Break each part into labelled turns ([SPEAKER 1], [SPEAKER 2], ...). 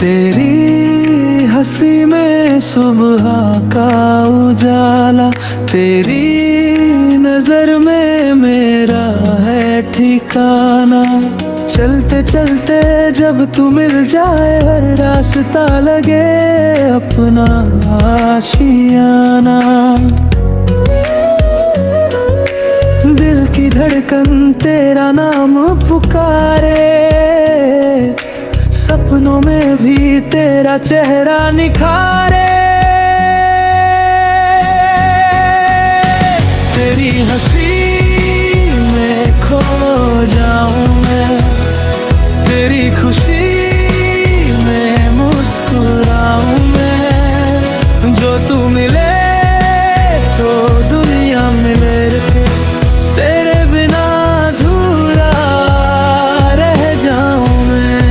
[SPEAKER 1] तेरी हंसी में सुबह का उजाला, तेरी नजर में मेरा है ठिकाना। चलते चलते जब तू मिल जाए, हर रास्ता लगे अपना आशियाना। दिल की धड़कन तेरा नाम पुकारे, सपनों में भी तेरा चेहरा निखारे। तेरी हंसी में खो जाऊं मैं, तेरी खुशी में मुस्कुराऊं मैं। जो तू मिले तो दुनिया मिले, तेरे बिना अधूरा रह जाऊं मैं।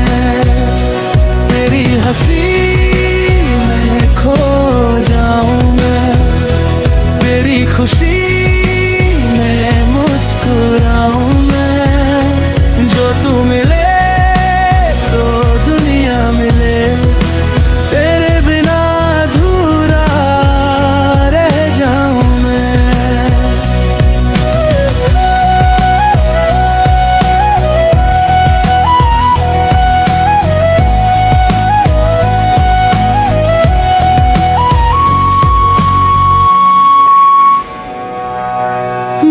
[SPEAKER 1] तेरी हंसी में खो जाऊं मैं, तेरी खुशी में मुस्कुराऊं मैं। जो तू मिले तो दुनिया मिले, तेरे बिना अधूरा रह जाऊं मैं।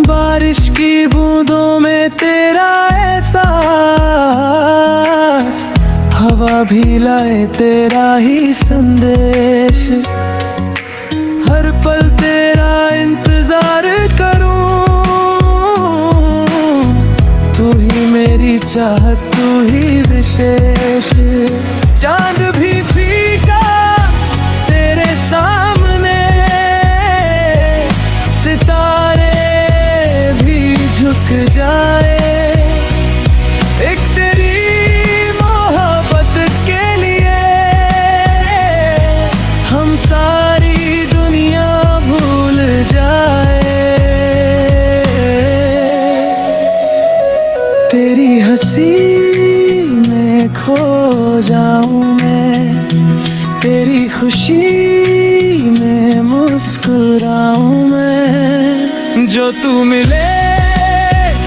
[SPEAKER 1] बारिश की बूंदों में तेरा एहसास, हवा भी लाए तेरा ही संदेश। हर पल तेरा इंतजार करूं, तू ही मेरी चाहत, तू ही विशेष। चांद भी फीका तेरे सामने, सितारे झुक जाए। एक तेरी मोहब्बत के लिए हम सारी दुनिया भूल जाए। तेरी हंसी में खो जाऊं मैं, तेरी खुशी में मुस्कुराऊं मैं। जो तू मिले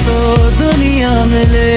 [SPEAKER 1] तो दुनिया मिले,